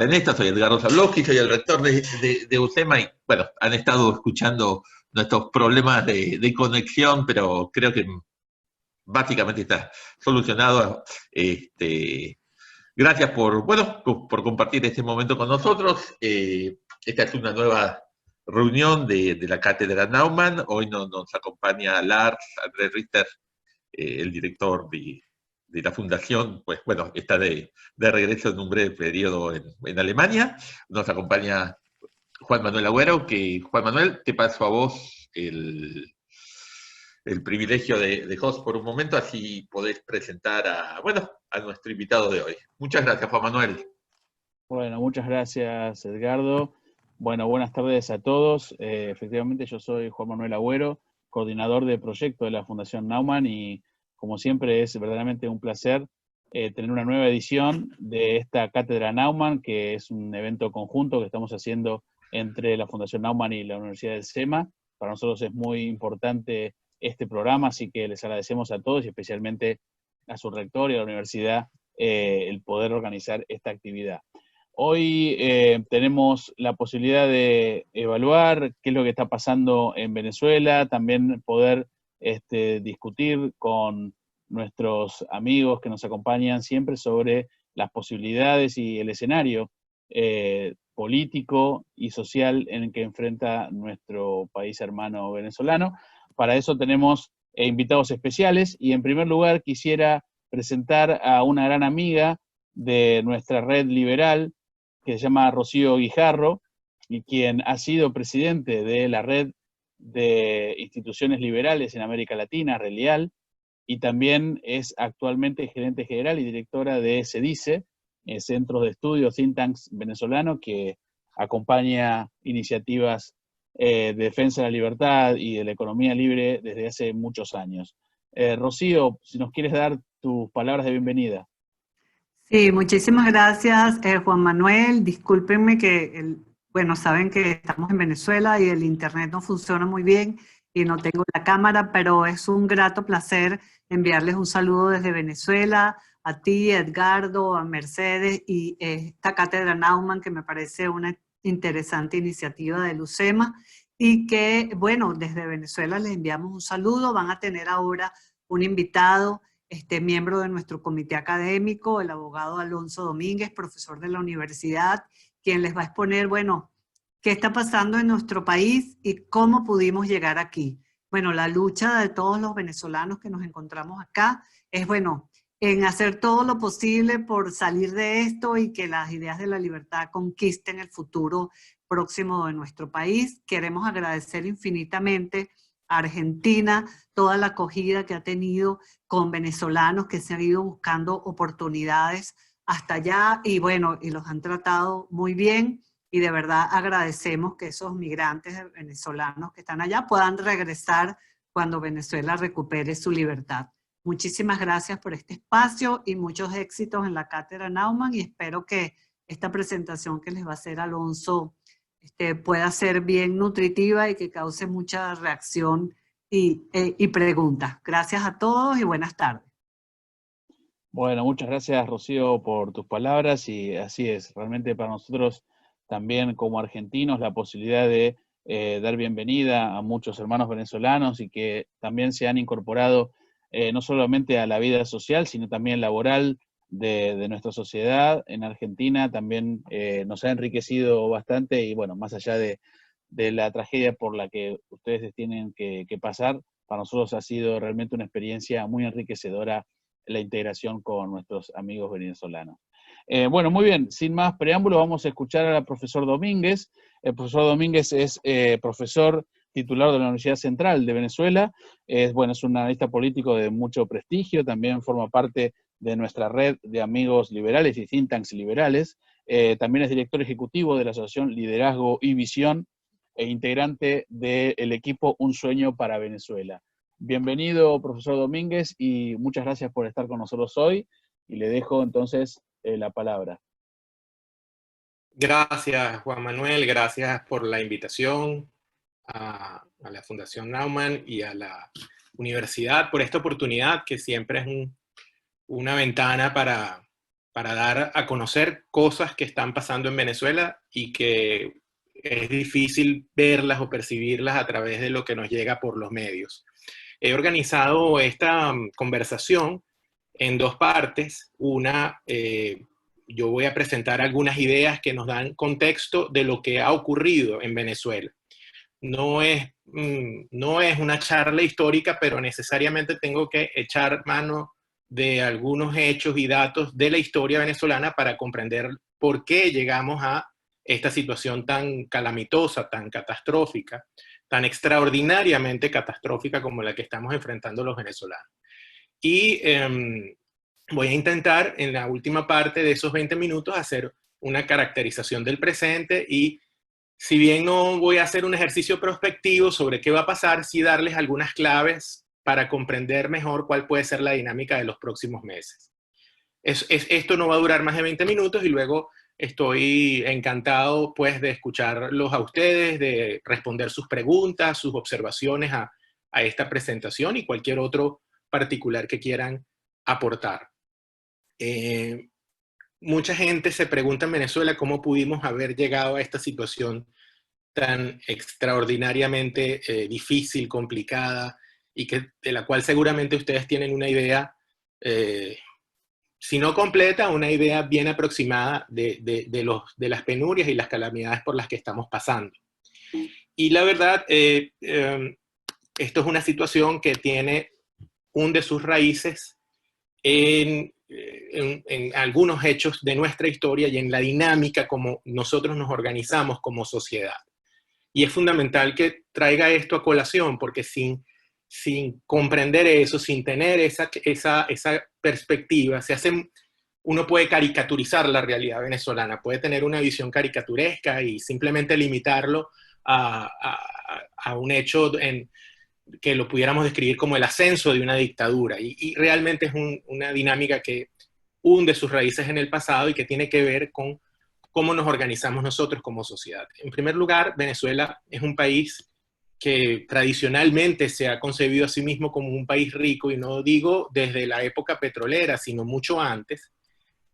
Ernesto, soy Edgardo Zablowski, soy el rector de UCEMA y, bueno, han estado escuchando nuestros problemas de conexión, pero creo que básicamente está solucionado. Gracias por compartir este momento con nosotros. Esta es una nueva reunión de la Cátedra Naumann. Hoy nos acompaña Lars Andrés Richter, el director de la fundación, pues bueno, está de regreso en un breve periodo en Alemania. Nos acompaña Juan Manuel Agüero, que Juan Manuel, te paso a vos el privilegio de host por un momento, así podés presentar a nuestro invitado de hoy. Muchas gracias, Juan Manuel. Bueno, muchas gracias, Edgardo. Bueno, buenas tardes a todos. Efectivamente, yo soy Juan Manuel Agüero, coordinador de proyecto de la Fundación Naumann, y como siempre es verdaderamente un placer tener una nueva edición de esta Cátedra Naumann, que es un evento conjunto que estamos haciendo entre la Fundación Naumann y la Universidad del SEMA. Para nosotros es muy importante este programa, así que les agradecemos a todos y especialmente a su rector y a la universidad el poder organizar esta actividad. Hoy tenemos la posibilidad de evaluar qué es lo que está pasando en Venezuela, también poder discutir con nuestros amigos que nos acompañan siempre sobre las posibilidades y el escenario político y social en el que enfrenta nuestro país hermano venezolano. Para eso tenemos invitados especiales y en primer lugar quisiera presentar a una gran amiga de nuestra red liberal, que se llama Rocío Guijarro, y quien ha sido presidente de la red de instituciones liberales en América Latina, RELIAL, y también es actualmente gerente general y directora de CEDICE, Centros de Estudio Think Tanks venezolano, que acompaña iniciativas de defensa de la libertad y de la economía libre desde hace muchos años. Rocío, si nos quieres dar tus palabras de bienvenida. Sí, muchísimas gracias, Juan Manuel. Discúlpenme que, bueno, saben que estamos en Venezuela y el internet no funciona muy bien y no tengo la cámara, pero es un grato placer enviarles un saludo desde Venezuela, a ti, Edgardo, a Mercedes y esta Cátedra Naumann, que me parece una interesante iniciativa del UCEMA y que, bueno, desde Venezuela les enviamos un saludo. Van a tener ahora un invitado, miembro de nuestro comité académico, el abogado Alonso Domínguez, profesor de la universidad, quien les va a exponer, bueno, qué está pasando en nuestro país y cómo pudimos llegar aquí. Bueno, la lucha de todos los venezolanos que nos encontramos acá es, bueno, en hacer todo lo posible por salir de esto y que las ideas de la libertad conquisten el futuro próximo de nuestro país. Queremos agradecer infinitamente a Argentina toda la acogida que ha tenido con venezolanos que se han ido buscando oportunidades hasta allá y bueno, y los han tratado muy bien y de verdad agradecemos que esos migrantes venezolanos que están allá puedan regresar cuando Venezuela recupere su libertad. Muchísimas gracias por este espacio y muchos éxitos en la Cátedra Naumann y espero que esta presentación que les va a hacer Alonso pueda ser bien nutritiva y que cause mucha reacción y preguntas. Gracias a todos y buenas tardes. Bueno, muchas gracias, Rocío, por tus palabras, y así es, realmente para nosotros también como argentinos la posibilidad de dar bienvenida a muchos hermanos venezolanos y que también se han incorporado no solamente a la vida social, sino también laboral de nuestra sociedad en Argentina, también nos ha enriquecido bastante y bueno, más allá de la tragedia por la que ustedes tienen que pasar, para nosotros ha sido realmente una experiencia muy enriquecedora la integración con nuestros amigos venezolanos. Bueno, muy bien, sin más preámbulo, vamos a escuchar al profesor Domínguez. El profesor Domínguez es profesor titular de la Universidad Central de Venezuela, es un analista político de mucho prestigio, también forma parte de nuestra red de amigos liberales y think tanks liberales, también es director ejecutivo de la Asociación Liderazgo y Visión e integrante del equipo Un Sueño para Venezuela. Bienvenido, profesor Domínguez, y muchas gracias por estar con nosotros hoy, y le dejo entonces la palabra. Gracias, Juan Manuel, gracias por la invitación a la Fundación Naumann y a la universidad por esta oportunidad que siempre es una ventana para para dar a conocer cosas que están pasando en Venezuela y que es difícil verlas o percibirlas a través de lo que nos llega por los medios. He organizado esta conversación en dos partes. Una, yo voy a presentar algunas ideas que nos dan contexto de lo que ha ocurrido en Venezuela. No es una charla histórica, pero necesariamente tengo que echar mano de algunos hechos y datos de la historia venezolana para comprender por qué llegamos a esta situación tan calamitosa, tan catastrófica, tan extraordinariamente catastrófica como la que estamos enfrentando los venezolanos. Y voy a intentar en la última parte de esos 20 minutos hacer una caracterización del presente y, si bien no voy a hacer un ejercicio prospectivo sobre qué va a pasar, sí darles algunas claves para comprender mejor cuál puede ser la dinámica de los próximos meses. Esto no va a durar más de 20 minutos y luego estoy encantado pues de escucharlos a ustedes, de responder sus preguntas, sus observaciones a esta presentación y cualquier otro particular que quieran aportar. Mucha gente se pregunta en Venezuela cómo pudimos haber llegado a esta situación tan extraordinariamente difícil, complicada, y de la cual seguramente ustedes tienen una idea, si no completa, una idea bien aproximada de las penurias y las calamidades por las que estamos pasando. Y la verdad, esto es una situación que hunde sus raíces en algunos hechos de nuestra historia y en la dinámica como nosotros nos organizamos como sociedad. Y es fundamental que traiga esto a colación, porque sin comprender eso, sin tener esa perspectiva, uno puede caricaturizar la realidad venezolana, puede tener una visión caricaturesca y simplemente limitarlo a un hecho que lo pudiéramos describir como el ascenso de una dictadura. Y realmente es una dinámica que hunde sus raíces en el pasado y que tiene que ver con cómo nos organizamos nosotros como sociedad. En primer lugar, Venezuela es un país que tradicionalmente se ha concebido a sí mismo como un país rico, y no digo desde la época petrolera, sino mucho antes,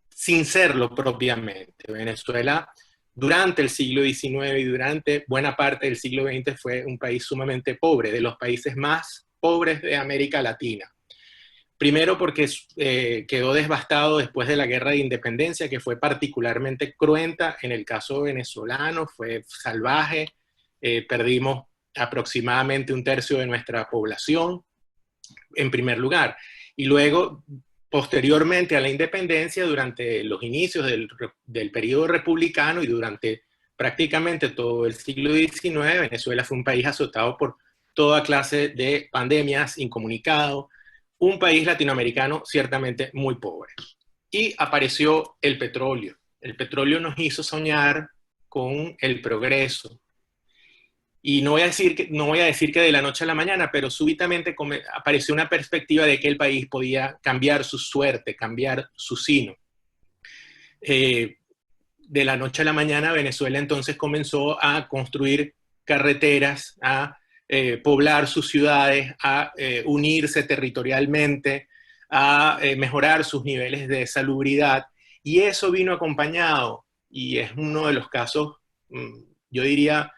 sin serlo propiamente. Venezuela, durante el siglo XIX y durante buena parte del siglo XX, fue un país sumamente pobre, de los países más pobres de América Latina. Primero porque quedó devastado después de la Guerra de Independencia, que fue particularmente cruenta en el caso venezolano, fue salvaje, perdimos aproximadamente 1/3 de nuestra población, en primer lugar. Y luego, posteriormente a la independencia, durante los inicios del periodo republicano y durante prácticamente todo el siglo XIX, Venezuela fue un país azotado por toda clase de pandemias, incomunicado, un país latinoamericano ciertamente muy pobre. Y apareció el petróleo. El petróleo nos hizo soñar con el progreso. Y no voy a decir que de la noche a la mañana, pero súbitamente apareció una perspectiva de que el país podía cambiar su suerte, cambiar su sino. De la noche a la mañana, Venezuela entonces comenzó a construir carreteras, a poblar sus ciudades, a unirse territorialmente, a mejorar sus niveles de salubridad. Y eso vino acompañado, y es uno de los casos, yo diría,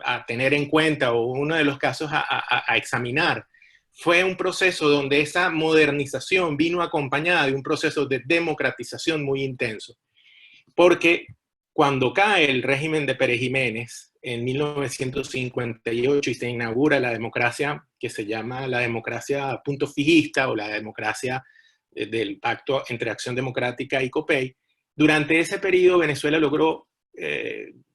a tener en cuenta, o uno de los casos a examinar. Fue un proceso donde esa modernización vino acompañada de un proceso de democratización muy intenso. Porque cuando cae el régimen de Pérez Jiménez en 1958 y se inaugura la democracia que se llama la democracia punto fijista o la democracia del Pacto entre Acción Democrática y COPEI, durante ese periodo Venezuela logró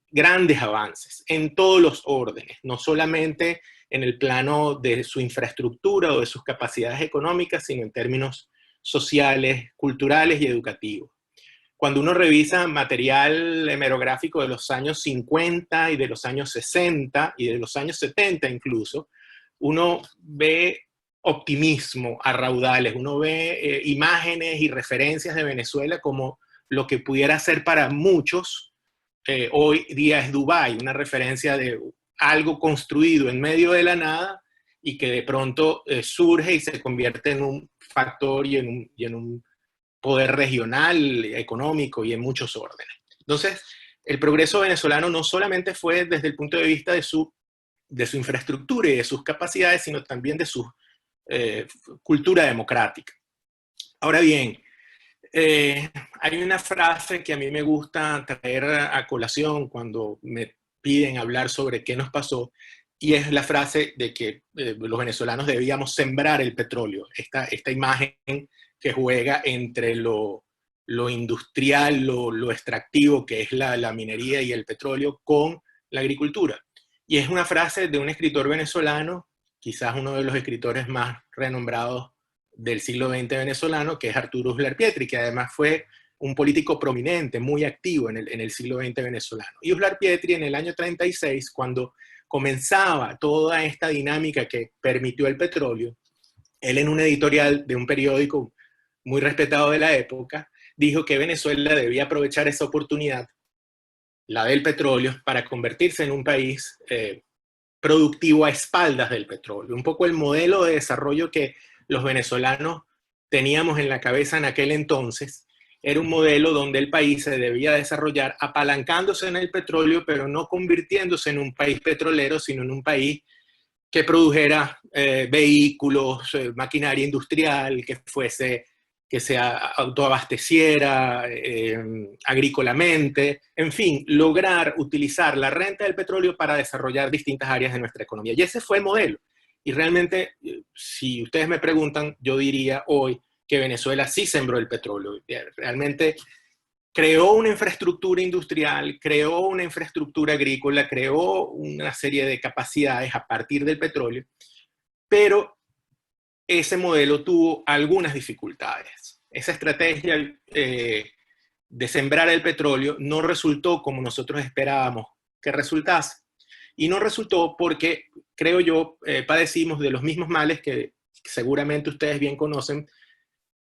grandes avances en todos los órdenes, no solamente en el plano de su infraestructura o de sus capacidades económicas, sino en términos sociales, culturales y educativos. Cuando uno revisa material hemerográfico de los años 50 y de los años 60 y de los años 70 incluso, uno ve optimismo a raudales, uno ve imágenes y referencias de Venezuela como lo que pudiera ser para muchos hoy día es Dubái, una referencia de algo construido en medio de la nada y que de pronto surge y se convierte en un factor y en un poder regional, económico y en muchos órdenes. Entonces, el progreso venezolano no solamente fue desde el punto de vista de su infraestructura y de sus capacidades, sino también de su cultura democrática. Ahora bien, hay una frase que a mí me gusta traer a colación cuando me piden hablar sobre qué nos pasó, y es la frase de que los venezolanos debíamos sembrar el petróleo. Esta imagen que juega entre lo industrial, lo extractivo, que es la minería y el petróleo, con la agricultura. Y es una frase de un escritor venezolano, quizás uno de los escritores más renombrados del siglo XX venezolano, que es Arturo Uslar Pietri, que además fue un político prominente, muy activo en el siglo XX venezolano. Y Uslar Pietri, en el año 36, cuando comenzaba toda esta dinámica que permitió el petróleo, él en un editorial de un periódico muy respetado de la época, dijo que Venezuela debía aprovechar esa oportunidad, la del petróleo, para convertirse en un país productivo a espaldas del petróleo. Un poco el modelo de desarrollo que los venezolanos teníamos en la cabeza en aquel entonces era un modelo donde el país se debía desarrollar apalancándose en el petróleo, pero no convirtiéndose en un país petrolero, sino en un país que produjera vehículos, maquinaria industrial, que se autoabasteciera agrícolamente, en fin, lograr utilizar la renta del petróleo para desarrollar distintas áreas de nuestra economía. Y ese fue el modelo. Y realmente, si ustedes me preguntan, yo diría hoy que Venezuela sí sembró el petróleo. Realmente creó una infraestructura industrial, creó una infraestructura agrícola, creó una serie de capacidades a partir del petróleo, pero ese modelo tuvo algunas dificultades. Esa estrategia de sembrar el petróleo no resultó como nosotros esperábamos que resultase. Y no resultó porque, creo yo, padecimos de los mismos males que seguramente ustedes bien conocen,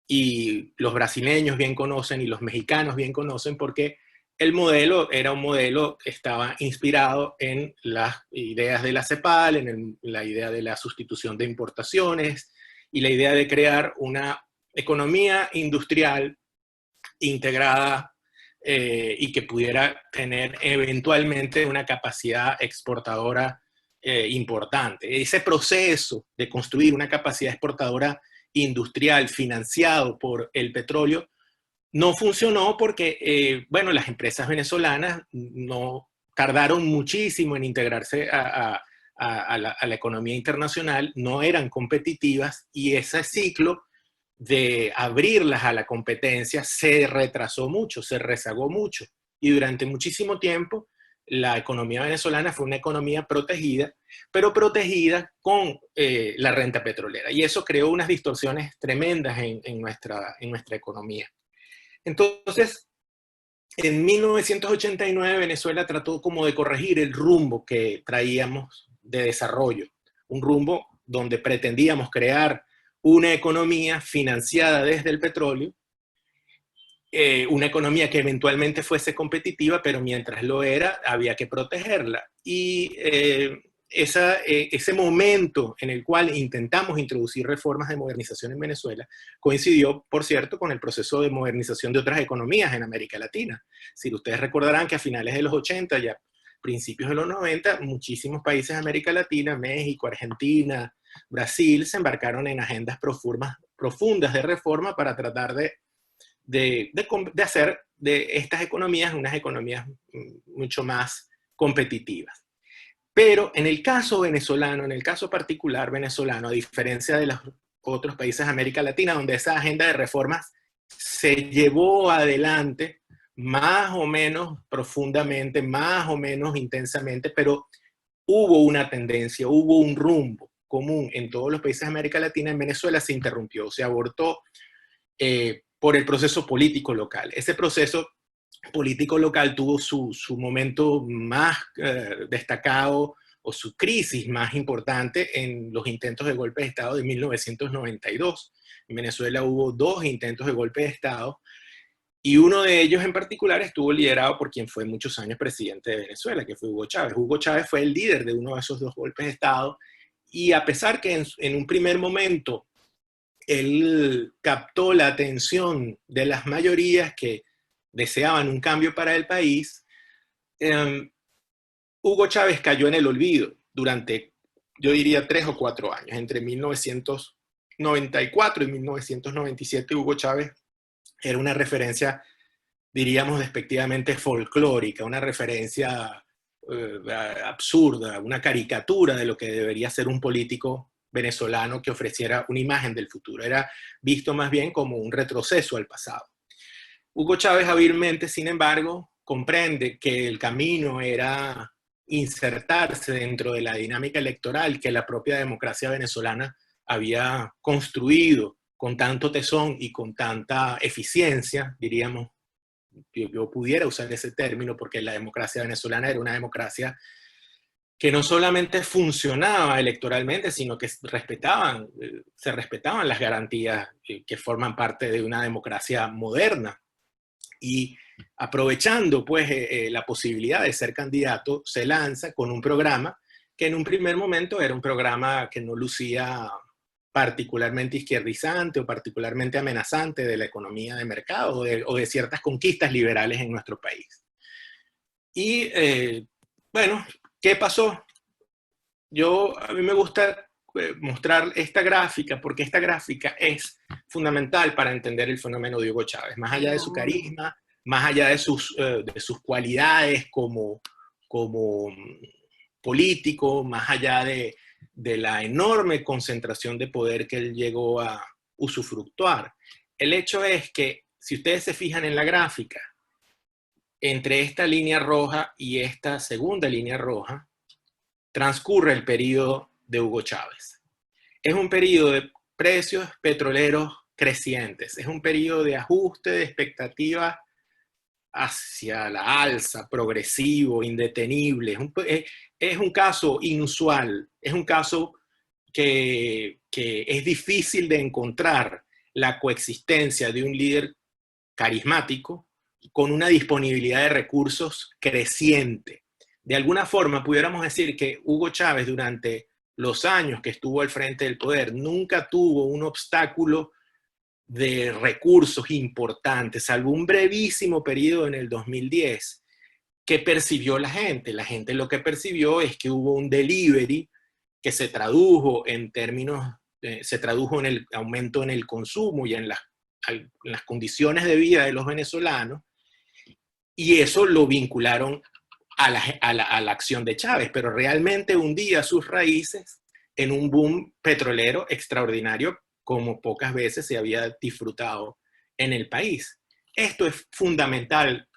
y los brasileños bien conocen, y los mexicanos bien conocen, porque el modelo era un modelo que estaba inspirado en las ideas de la CEPAL, en la idea de la sustitución de importaciones, y la idea de crear una economía industrial integrada y que pudiera tener eventualmente una capacidad exportadora importante. Ese proceso de construir una capacidad exportadora industrial financiado por el petróleo no funcionó porque, bueno, las empresas venezolanas no tardaron muchísimo en integrarse a la economía internacional, no eran competitivas, y ese ciclo de abrirlas a la competencia se retrasó mucho, se rezagó mucho, y durante muchísimo tiempo la economía venezolana fue una economía protegida, pero protegida con la renta petrolera, y eso creó unas distorsiones tremendas en nuestra economía. Entonces, en 1989 Venezuela trató como de corregir el rumbo que traíamos de desarrollo, un rumbo donde pretendíamos crear una economía financiada desde el petróleo, una economía que eventualmente fuese competitiva, pero mientras lo era, había que protegerla. Y ese momento en el cual intentamos introducir reformas de modernización en Venezuela coincidió, por cierto, con el proceso de modernización de otras economías en América Latina. Si ustedes recordarán que a finales de los 80 y a principios de los 90, muchísimos países de América Latina, México, Argentina, Brasil, se embarcaron en agendas profundas de reforma para tratar de hacer de estas economías unas economías mucho más competitivas. Pero en el caso venezolano, en el caso particular venezolano, a diferencia de los otros países de América Latina, donde esa agenda de reformas se llevó adelante más o menos profundamente, más o menos intensamente, pero hubo una tendencia, hubo un rumbo común en todos los países de América Latina. En Venezuela se interrumpió, se abortó por el proceso político local. Ese proceso político local tuvo su momento más destacado, o su crisis más importante, en los intentos de golpe de Estado de 1992. En Venezuela hubo 2 intentos de golpe de Estado, y uno de ellos en particular estuvo liderado por quien fue muchos años presidente de Venezuela, que fue Hugo Chávez. Hugo Chávez fue el líder de uno de esos 2 golpes de Estado, y a pesar que en un primer momento él captó la atención de las mayorías que deseaban un cambio para el país. Hugo Chávez cayó en el olvido durante, yo diría, 3 o 4 años. Entre 1994 y 1997, Hugo Chávez era una referencia, diríamos despectivamente, folclórica, una referencia absurda, una caricatura de lo que debería ser un político venezolano que ofreciera una imagen del futuro. Era visto más bien como un retroceso al pasado. Hugo Chávez hábilmente, sin embargo, comprende que el camino era insertarse dentro de la dinámica electoral que la propia democracia venezolana había construido con tanto tesón y con tanta eficiencia, diríamos. Yo pudiera usar ese término porque la democracia venezolana era una democracia que no solamente funcionaba electoralmente, sino que se respetaban las garantías que forman parte de una democracia moderna. Y aprovechando pues la posibilidad de ser candidato, se lanza con un programa que en un primer momento era un programa que no lucía particularmente izquierdizante o particularmente amenazante de la economía de mercado o de ciertas conquistas liberales en nuestro país. Y bueno, ¿qué pasó? A mí me gusta mostrar esta gráfica porque esta gráfica es fundamental para entender el fenómeno de Hugo Chávez. Más allá de su carisma, más allá de sus cualidades como político, más allá de la enorme concentración de poder que él llegó a usufructuar. El hecho es que, si ustedes se fijan en la gráfica, entre esta línea roja y esta segunda línea roja, transcurre el periodo de Hugo Chávez. Es un periodo de precios petroleros crecientes, es un periodo de ajuste de expectativas hacia la alza, progresivo, indetenible. Es un caso inusual, es un caso que es difícil de encontrar la coexistencia de un líder carismático con una disponibilidad de recursos creciente. De alguna forma pudiéramos decir que Hugo Chávez, durante los años que estuvo al frente del poder, nunca tuvo un obstáculo de recursos importantes, salvo un brevísimo periodo en el 2010 que percibió la gente. La gente lo que percibió es que hubo un delivery que se tradujo en el aumento en el consumo y en las condiciones de vida de los venezolanos, y eso lo vincularon a la acción de Chávez, pero realmente hundía sus raíces en un boom petrolero extraordinario como pocas veces se había disfrutado en el país. Esto es fundamental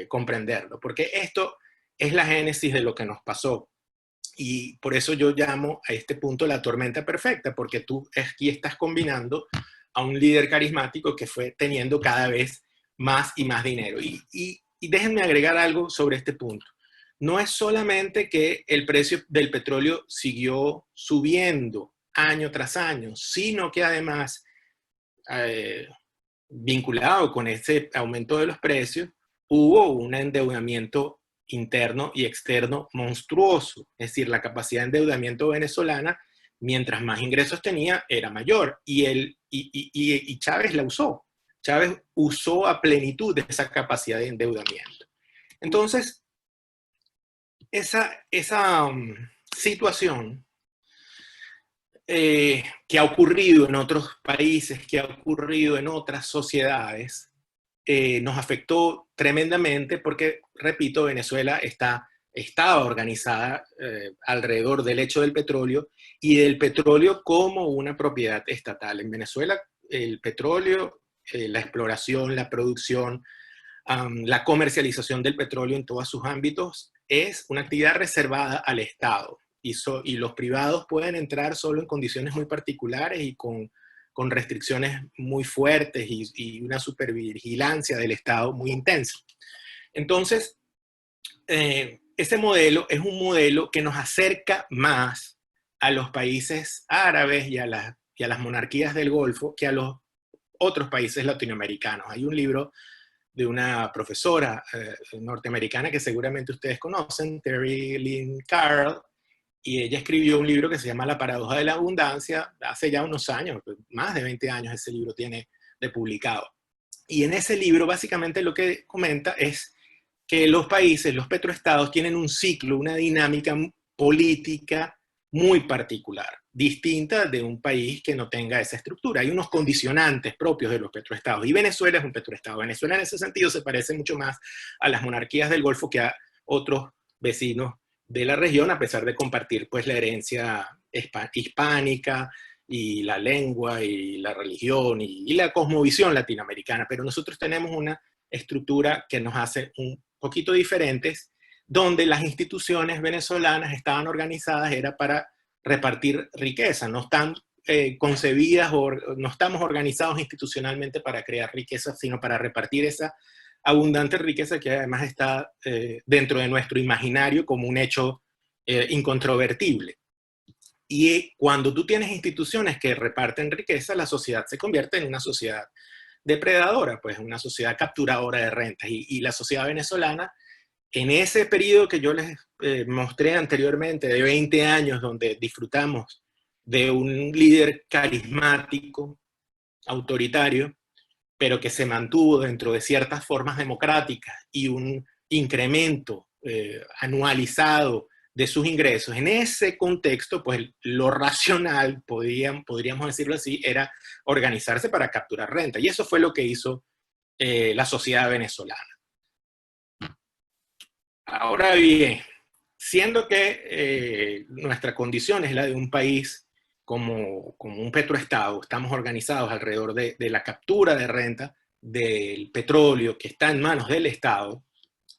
comprenderlo, porque esto es la génesis de lo que nos pasó. Y por eso yo llamo a este punto la tormenta perfecta, porque tú aquí estás combinando a un líder carismático que fue teniendo cada vez más y más dinero. Y déjenme agregar algo sobre este punto. No es solamente que el precio del petróleo siguió subiendo año tras año, sino que además, vinculado con ese aumento de los precios, hubo un endeudamiento interno y externo monstruoso. Es decir, la capacidad de endeudamiento venezolana, mientras más ingresos tenía, era mayor. Y Chávez la usó. Chávez usó a plenitud de esa capacidad de endeudamiento. Entonces, esa situación que ha ocurrido en otros países, que ha ocurrido en otras sociedades, nos afectó tremendamente porque, repito, Venezuela estaba organizada alrededor del hecho del petróleo y del petróleo como una propiedad estatal. En Venezuela, el petróleo, la exploración, la producción, la comercialización del petróleo en todos sus ámbitos es una actividad reservada al Estado. Y los privados pueden entrar solo en condiciones muy particulares y con restricciones muy fuertes y una supervigilancia del Estado muy intensa. Entonces, ese modelo es un modelo que nos acerca más a los países árabes y a las monarquías del Golfo que a los otros países latinoamericanos. Hay un libro de una profesora norteamericana que seguramente ustedes conocen, Terry Lynn Carl, y ella escribió un libro que se llama La paradoja de la abundancia, hace ya unos años, más de 20 años ese libro tiene de publicado. Y en ese libro básicamente lo que comenta es que los países, los petroestados, tienen un ciclo, una dinámica política muy particular, distinta de un país que no tenga esa estructura. Hay unos condicionantes propios de los petroestados, y Venezuela es un petroestado. Venezuela en ese sentido se parece mucho más a las monarquías del Golfo que a otros vecinos de la región, a pesar de compartir pues la herencia hispánica y la lengua y la religión y la cosmovisión latinoamericana, pero nosotros tenemos una estructura que nos hace un poquito diferentes, donde las instituciones venezolanas estaban organizadas, era para repartir riqueza, no están concebidas o no estamos organizados institucionalmente para crear riqueza, sino para repartir esa abundante riqueza que además está dentro de nuestro imaginario como un hecho incontrovertible. Y cuando tú tienes instituciones que reparten riqueza, la sociedad se convierte en una sociedad depredadora, pues una sociedad capturadora de rentas. Y la sociedad venezolana, en ese periodo que yo les mostré anteriormente, de 20 años, donde disfrutamos de un líder carismático, autoritario, pero que se mantuvo dentro de ciertas formas democráticas y un incremento anualizado de sus ingresos, en ese contexto, pues lo racional, podríamos decirlo así, era organizarse para capturar renta. Y eso fue lo que hizo la sociedad venezolana. Ahora bien, siendo que nuestra condición es la de un país como un petroestado, estamos organizados alrededor de la captura de renta del petróleo que está en manos del Estado,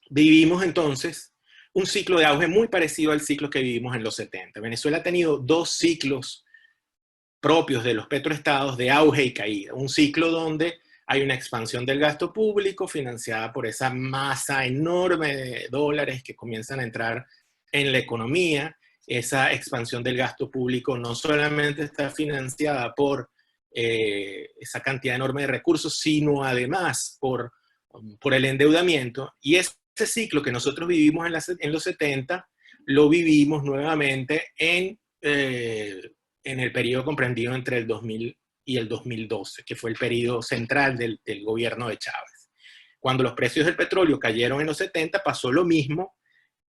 vivimos entonces un ciclo de auge muy parecido al ciclo que vivimos en los 70. Venezuela ha tenido dos ciclos propios de los petroestados de auge y caída. Un ciclo donde hay una expansión del gasto público financiada por esa masa enorme de dólares que comienzan a entrar en la economía. Esa expansión del gasto público no solamente está financiada por esa cantidad enorme de recursos, sino además por el endeudamiento. Y ese ciclo que nosotros vivimos en los 70, lo vivimos nuevamente en el periodo comprendido entre el 2000 y el 2012, que fue el periodo central del gobierno de Chávez. Cuando los precios del petróleo cayeron en los 70, pasó lo mismo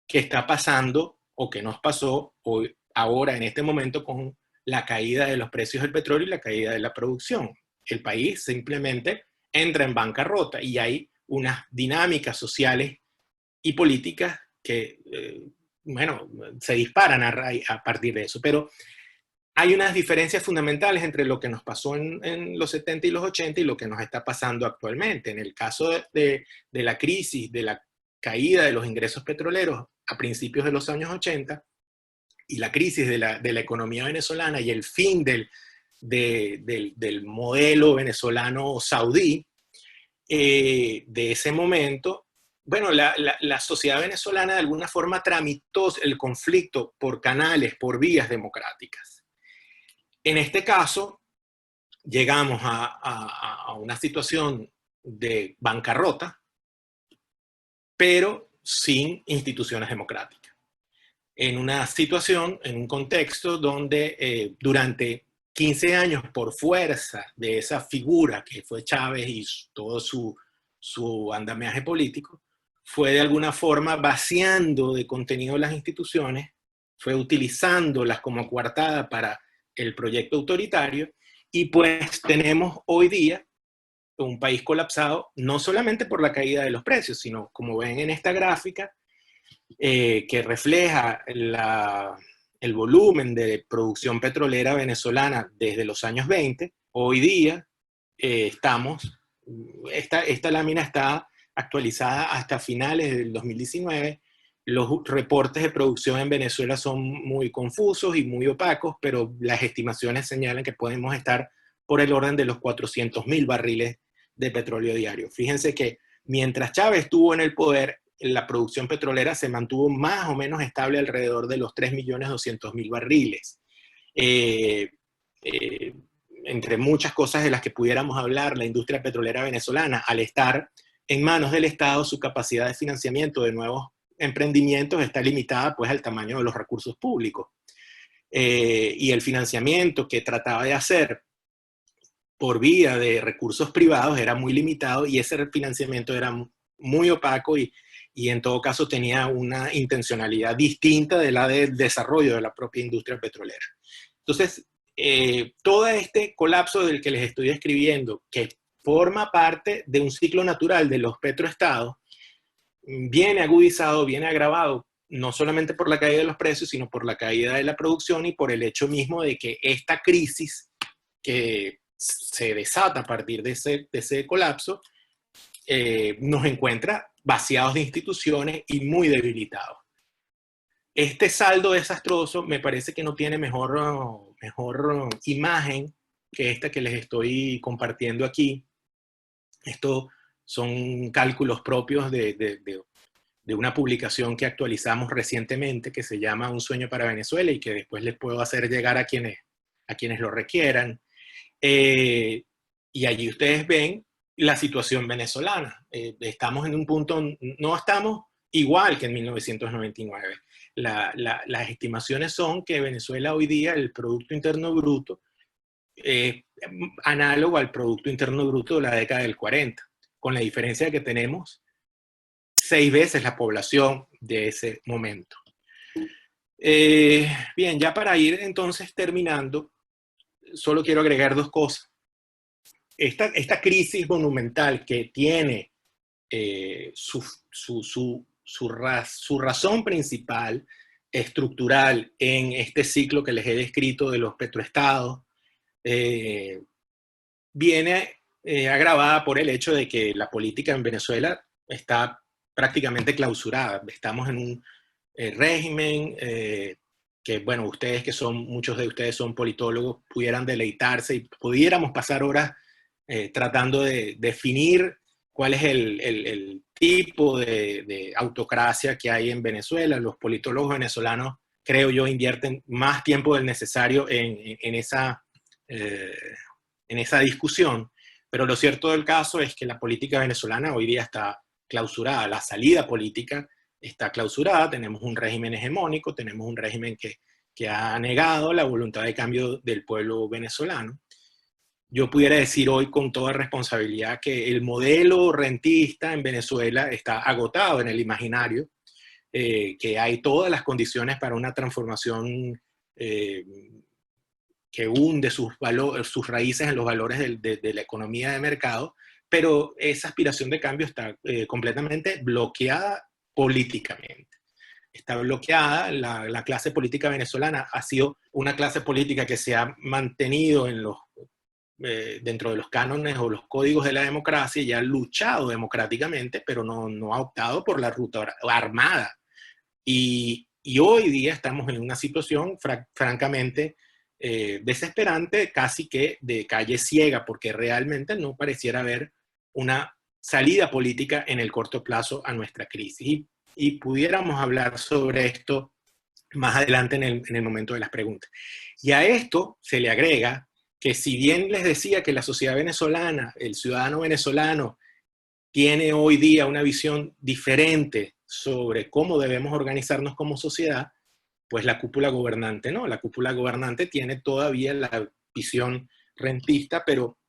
que está pasando o que nos pasó hoy, ahora en este momento con la caída de los precios del petróleo y la caída de la producción. El país simplemente entra en bancarrota y hay unas dinámicas sociales y políticas que, bueno, se disparan a partir de eso. Pero hay unas diferencias fundamentales entre lo que nos pasó en los 70 y los 80 y lo que nos está pasando actualmente. En el caso de la crisis, de la caída de los ingresos petroleros a principios de los años 80 y la crisis de la economía venezolana y el fin del modelo venezolano saudí, de ese momento, bueno, la sociedad venezolana de alguna forma tramitó el conflicto por canales, por vías democráticas. En este caso, llegamos a una situación de bancarrota, pero sin instituciones democráticas. En una situación, en un contexto donde durante 15 años, por fuerza de esa figura que fue Chávez y todo su andamiaje político, fue de alguna forma vaciando de contenido las instituciones, fue utilizándolas como coartada para el proyecto autoritario, y pues tenemos hoy día un país colapsado, no solamente por la caída de los precios, sino como ven en esta gráfica, que refleja el volumen de producción petrolera venezolana desde los años 20, hoy día esta lámina está actualizada hasta finales del 2019, los reportes de producción en Venezuela son muy confusos y muy opacos, pero las estimaciones señalan que podemos estar por el orden de los 400.000 barriles de petróleo diario. Fíjense que mientras Chávez estuvo en el poder, la producción petrolera se mantuvo más o menos estable alrededor de los 3.200.000 barriles. Entre muchas cosas de las que pudiéramos hablar, la industria petrolera venezolana, al estar en manos del Estado, su capacidad de financiamiento de nuevos emprendimientos está limitada pues al tamaño de los recursos públicos. Y el financiamiento que trataba de hacer por vía de recursos privados era muy limitado, y ese financiamiento era muy opaco y en todo caso tenía una intencionalidad distinta de la del desarrollo de la propia industria petrolera. Entonces, todo este colapso del que les estoy describiendo, que forma parte de un ciclo natural de los petroestados, viene agudizado, viene agravado, no solamente por la caída de los precios, sino por la caída de la producción y por el hecho mismo de que esta crisis que se desata a partir de ese colapso, nos encuentra vaciados de instituciones y muy debilitados. Este saldo desastroso me parece que no tiene mejor imagen que esta que les estoy compartiendo aquí. Estos son cálculos propios de una publicación que actualizamos recientemente que se llama Un sueño para Venezuela, y que después les puedo hacer llegar a quienes lo requieran. Y allí ustedes ven la situación venezolana. Estamos en un punto, no estamos igual que en 1999. Las estimaciones son que Venezuela hoy día, el Producto Interno Bruto, es análogo al Producto Interno Bruto de la década del 40, con la diferencia de que tenemos 6 veces la población de ese momento. Bien, ya para ir entonces terminando, solo quiero agregar 2 cosas. Esta crisis monumental que tiene su razón principal estructural en este ciclo que les he descrito de los petroestados, viene agravada por el hecho de que la política en Venezuela está prácticamente clausurada. Estamos en un régimen que, bueno, ustedes muchos de ustedes son politólogos, pudieran deleitarse y pudiéramos pasar horas tratando de definir cuál es el tipo de autocracia que hay en Venezuela. Los politólogos venezolanos, creo yo, invierten más tiempo del necesario en esa discusión, pero lo cierto del caso es que la política venezolana hoy día está clausurada, la salida política está clausurada, tenemos un régimen hegemónico, tenemos un régimen que ha negado la voluntad de cambio del pueblo venezolano. Yo pudiera decir hoy con toda responsabilidad que el modelo rentista en Venezuela está agotado en el imaginario, que hay todas las condiciones para una transformación que hunde sus raíces en los valores de la economía de mercado, pero esa aspiración de cambio está completamente bloqueada políticamente. Está bloqueada, la clase política venezolana ha sido una clase política que se ha mantenido dentro de los cánones o los códigos de la democracia, y ha luchado democráticamente, pero no ha optado por la ruta armada. Y hoy día estamos en una situación francamente desesperante, casi que de calle ciega, porque realmente no pareciera haber una salida política en el corto plazo a nuestra crisis. Y pudiéramos hablar sobre esto más adelante en el momento de las preguntas. Y a esto se le agrega que, si bien les decía que la sociedad venezolana, el ciudadano venezolano, tiene hoy día una visión diferente sobre cómo debemos organizarnos como sociedad, pues la cúpula gobernante no. La cúpula gobernante tiene todavía la visión rentista, pero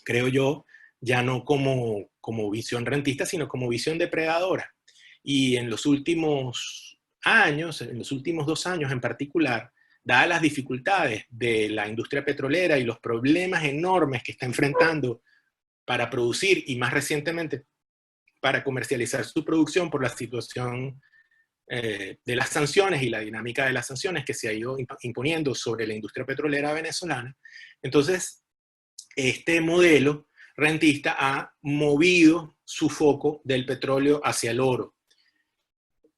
creo yo, ya no como visión rentista, sino como visión depredadora. Y en los últimos años, en los últimos 2 años en particular, dadas las dificultades de la industria petrolera y los problemas enormes que está enfrentando para producir, y más recientemente para comercializar su producción por la situación de las sanciones y la dinámica de las sanciones que se ha ido imponiendo sobre la industria petrolera venezolana, entonces este modelo rentista ha movido su foco del petróleo hacia el oro.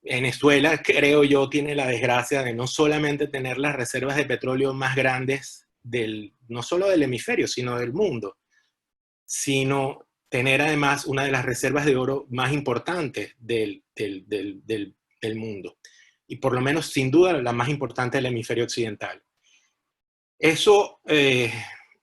Venezuela, creo yo, tiene la desgracia de no solamente tener las reservas de petróleo más grandes no solo del hemisferio, sino del mundo, sino tener además una de las reservas de oro más importantes del mundo. Y por lo menos, sin duda, la más importante del hemisferio occidental. Eso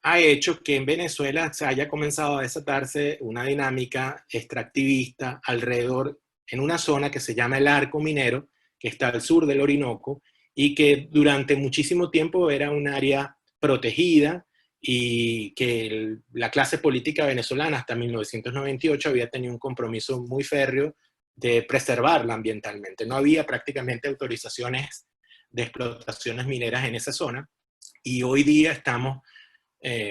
ha hecho que en Venezuela se haya comenzado a desatarse una dinámica extractivista alrededor en una zona que se llama el Arco Minero, que está al sur del Orinoco, y que durante muchísimo tiempo era un área protegida, y que la clase política venezolana hasta 1998 había tenido un compromiso muy férreo de preservarla ambientalmente. No había prácticamente autorizaciones de explotaciones mineras en esa zona, y hoy día estamos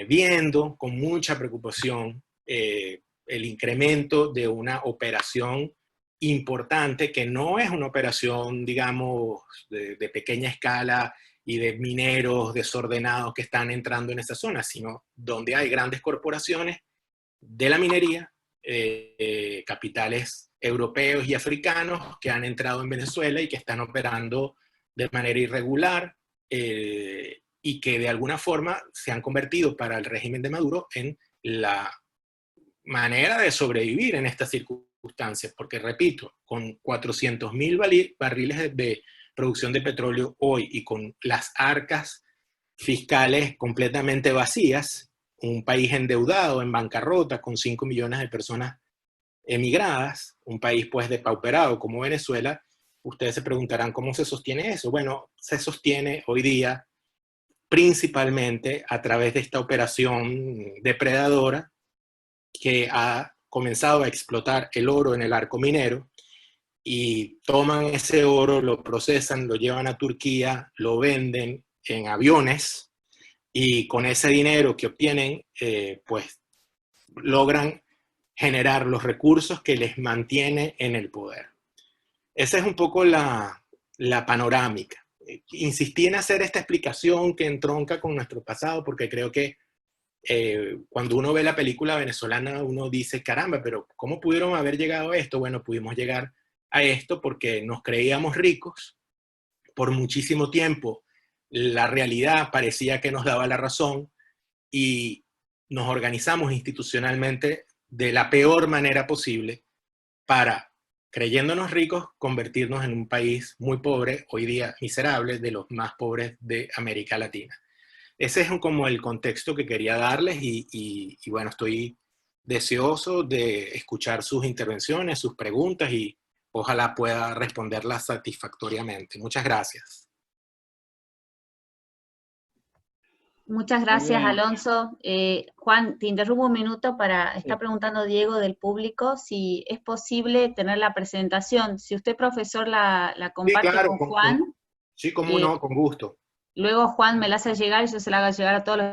viendo con mucha preocupación el incremento de una operación importante, que no es una operación, digamos, de pequeña escala y de mineros desordenados que están entrando en esa zona, sino donde hay grandes corporaciones de la minería, capitales europeos y africanos que han entrado en Venezuela y que están operando de manera irregular, y que de alguna forma se han convertido para el régimen de Maduro en la manera de sobrevivir en estas circunstancias, porque repito, con 400.000 barriles de producción de petróleo hoy y con las arcas fiscales completamente vacías, un país endeudado, en bancarrota, con 5 millones de personas emigradas, un país pues depauperado como Venezuela, ustedes se preguntarán cómo se sostiene eso. Bueno, se sostiene hoy día principalmente a través de esta operación depredadora que ha comenzado a explotar el oro en el Arco Minero, y toman ese oro, lo procesan, lo llevan a Turquía, lo venden en aviones, y con ese dinero que obtienen, pues logran generar los recursos que les mantiene en el poder. Esa es un poco la panorámica. Insistí en hacer esta explicación que entronca con nuestro pasado, porque creo que cuando uno ve la película venezolana, uno dice, caramba, pero ¿cómo pudieron haber llegado a esto? Bueno, pudimos llegar a esto porque nos creíamos ricos. Por muchísimo tiempo la realidad parecía que nos daba la razón, y nos organizamos institucionalmente de la peor manera posible para, creyéndonos ricos, convertirnos en un país muy pobre, hoy día miserable, de los más pobres de América Latina. Ese es como el contexto que quería darles, y bueno, estoy deseoso de escuchar sus intervenciones, sus preguntas, y ojalá pueda responderlas satisfactoriamente. Muchas gracias. Muchas gracias, Alonso. Juan, te interrumpo un minuto está preguntando Diego del público si es posible tener la presentación. Si usted, profesor, la comparte, sí, claro, con Juan. Sí, cómo no, con gusto. Luego Juan me la hace llegar y yo se la haga llegar a todos los